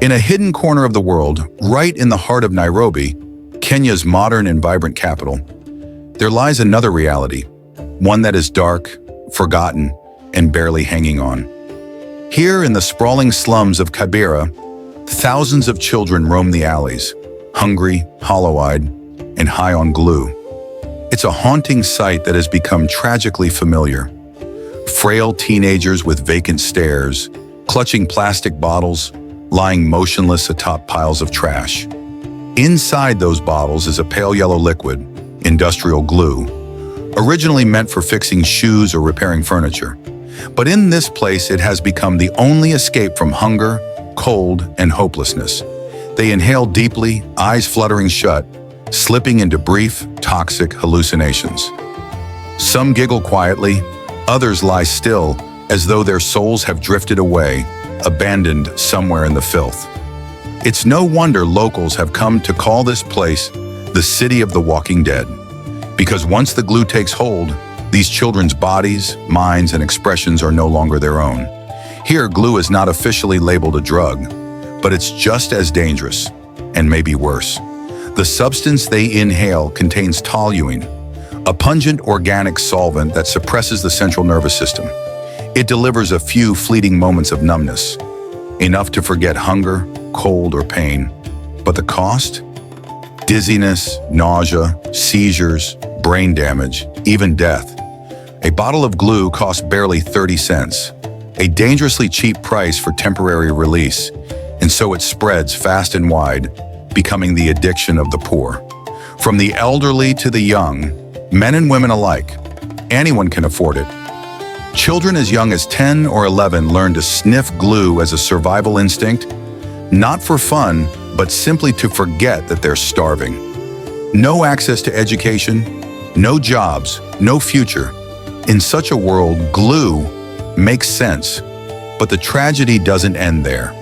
In a hidden corner of the world, right in the heart of Nairobi, Kenya's modern and vibrant capital, there lies another reality, one that is dark, forgotten, and barely hanging on. Here in the sprawling slums of Kibera, thousands of children roam the alleys, hungry, hollow-eyed, and high on glue. It's a haunting sight that has become tragically familiar. Frail teenagers with vacant stares, clutching plastic bottles, lying motionless atop piles of trash. Inside those bottles is a pale yellow liquid, industrial glue, originally meant for fixing shoes or repairing furniture. But in this place, it has become the only escape from hunger, cold, and hopelessness. They inhale deeply, eyes fluttering shut, slipping into brief, toxic hallucinations. Some giggle quietly, others lie still, as though their souls have drifted away, abandoned somewhere in the filth. It's no wonder locals have come to call this place the City of the Walking Dead. Because once the glue takes hold, these children's bodies, minds, and expressions are no longer their own. Here, glue is not officially labeled a drug, but it's just as dangerous, and maybe worse. The substance they inhale contains toluene, a pungent organic solvent that suppresses the central nervous system. It delivers a few fleeting moments of numbness, enough to forget hunger, cold, or pain. But the cost? Dizziness, nausea, seizures, brain damage, even death. A bottle of glue costs barely 30 cents, a dangerously cheap price for temporary release, and so it spreads fast and wide, becoming the addiction of the poor. From the elderly to the young, men and women alike, anyone can afford it. Children as young as 10 or 11 learn to sniff glue as a survival instinct, not for fun, but simply to forget that they're starving. No access to education, no jobs, no future. In such a world, glue makes sense, but the tragedy doesn't end there.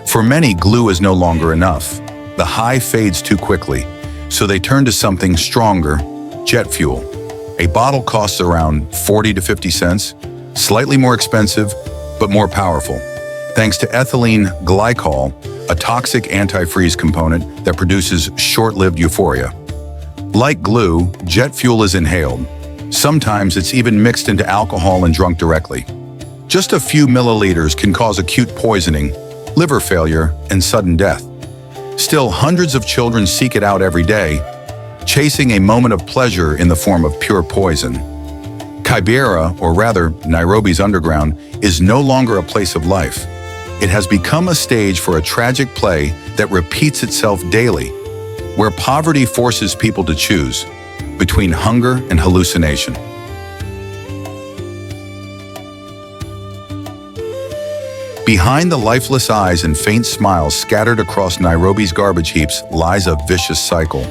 For many, glue is no longer enough. The high fades too quickly, so they turn to something stronger, jet fuel. A bottle costs around 40 to 50 cents, slightly more expensive, but more powerful, thanks to ethylene glycol, a toxic antifreeze component that produces short-lived euphoria. Like glue, jet fuel is inhaled. Sometimes it's even mixed into alcohol and drunk directly. Just a few milliliters can cause acute poisoning, liver failure, and sudden death. Still, hundreds of children seek it out every day, chasing a moment of pleasure in the form of pure poison. Kibera, or rather Nairobi's underground, is no longer a place of life. It has become a stage for a tragic play that repeats itself daily, where poverty forces people to choose between hunger and hallucination. Behind the lifeless eyes and faint smiles scattered across Nairobi's garbage heaps lies a vicious cycle,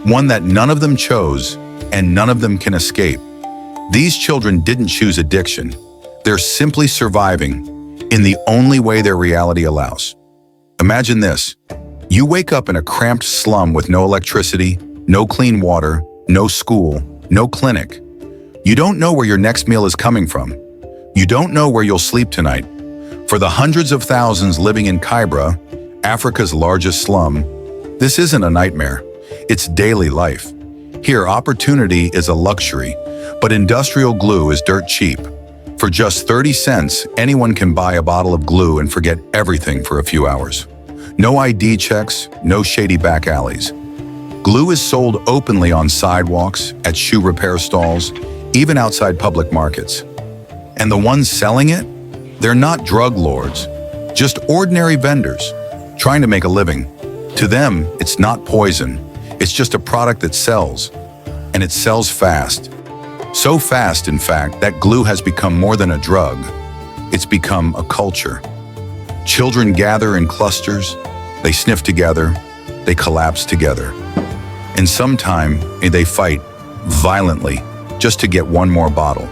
one that none of them chose and none of them can escape. These children didn't choose addiction. They're simply surviving in the only way their reality allows. Imagine this. You wake up in a cramped slum with no electricity, no clean water, no school, no clinic. You don't know where your next meal is coming from. You don't know where you'll sleep tonight. For the hundreds of thousands living in Kibera, Africa's largest slum, this isn't a nightmare. It's daily life. Here, opportunity is a luxury, but industrial glue is dirt cheap. For just 30 cents, anyone can buy a bottle of glue and forget everything for a few hours. No ID checks, no shady back alleys. Glue is sold openly on sidewalks, at shoe repair stalls, even outside public markets. And the ones selling it? They're not drug lords, just ordinary vendors trying to make a living. To them, it's not poison. It's just a product that sells. And it sells fast. So fast, in fact, that glue has become more than a drug. It's become a culture. Children gather in clusters, they sniff together, they collapse together. And sometime they fight violently just to get one more bottle.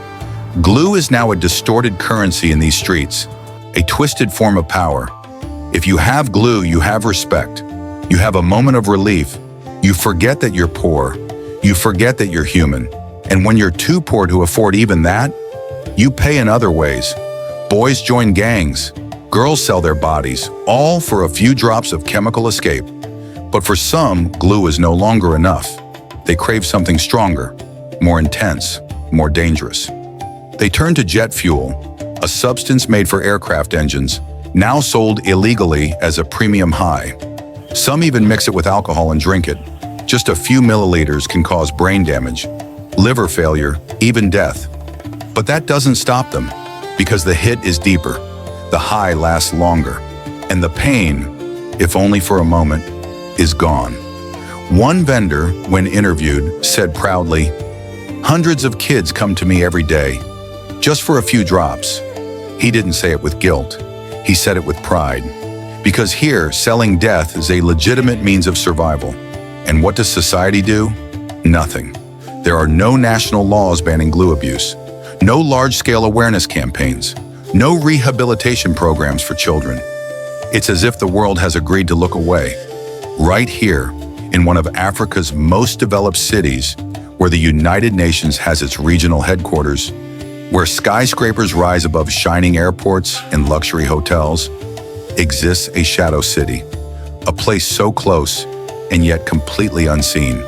Glue is now a distorted currency in these streets, a twisted form of power. If you have glue, you have respect. You have a moment of relief. You forget that you're poor. You forget that you're human. And when you're too poor to afford even that, you pay in other ways. Boys join gangs, Girls sell their bodies, all for a few drops of chemical escape. But for some, glue is no longer enough. They crave something stronger, more intense, more dangerous. They turn to jet fuel, a substance made for aircraft engines, now sold illegally as a premium high. Some even mix it with alcohol and drink it. Just a few milliliters can cause brain damage, liver failure, even death. But that doesn't stop them, because the hit is deeper, the high lasts longer, and the pain, if only for a moment, is gone. One vendor, when interviewed, said proudly, "Hundreds of kids come to me every day, just for a few drops." He didn't say it with guilt. He said it with pride. Because here, selling death is a legitimate means of survival. And what does society do? Nothing. There are no national laws banning glue abuse, no large-scale awareness campaigns, no rehabilitation programs for children. It's as if the world has agreed to look away. Right here, in one of Africa's most developed cities, where the United Nations has its regional headquarters, where skyscrapers rise above shining airports and luxury hotels, exists a shadow city, a place so close and yet completely unseen.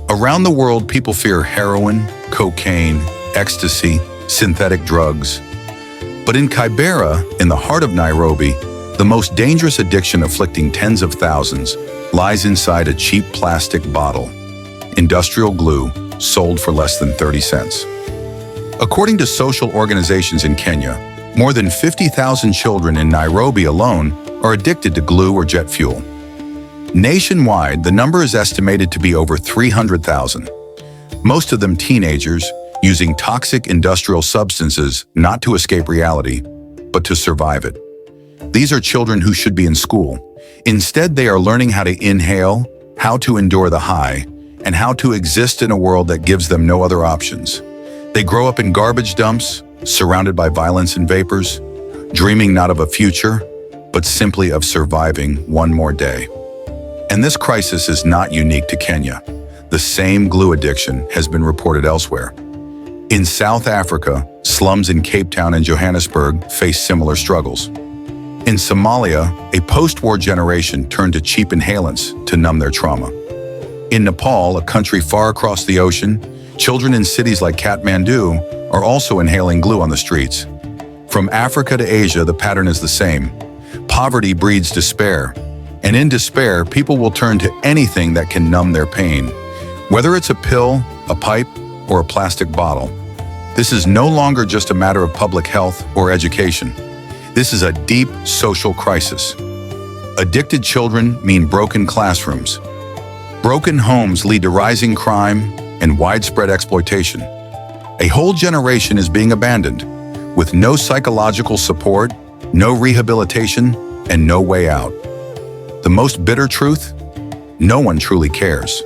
Around the world, people fear heroin, cocaine, ecstasy, synthetic drugs. But in Kibera, in the heart of Nairobi, the most dangerous addiction afflicting tens of thousands lies inside a cheap plastic bottle, industrial glue sold for less than 30 cents. According to social organizations in Kenya, more than 50,000 children in Nairobi alone are addicted to glue or jet fuel. Nationwide, the number is estimated to be over 300,000. Most of them teenagers using toxic industrial substances not to escape reality, but to survive it. These are children who should be in school. Instead, they are learning how to inhale, how to endure the high, and how to exist in a world that gives them no other options. They grow up in garbage dumps, surrounded by violence and vapors, dreaming not of a future, but simply of surviving one more day. And this crisis is not unique to Kenya. The same glue addiction has been reported elsewhere. In South Africa, slums in Cape Town and Johannesburg face similar struggles. In Somalia, a post-war generation turned to cheap inhalants to numb their trauma. In Nepal, a country far across the ocean, children in cities like Kathmandu are also inhaling glue on the streets. From Africa to Asia, the pattern is the same. Poverty breeds despair, and in despair, people will turn to anything that can numb their pain, whether it's a pill, a pipe, or a plastic bottle. This is no longer just a matter of public health or education. This is a deep social crisis. Addicted children mean broken classrooms. Broken homes lead to rising crime and widespread exploitation. A whole generation is being abandoned, with no psychological support, no rehabilitation, and no way out. The most bitter truth? No one truly cares.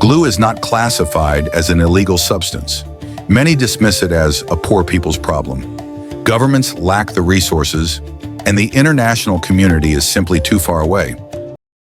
Glue is not classified as an illegal substance. Many dismiss it as a poor people's problem. Governments lack the resources, and the international community is simply too far away.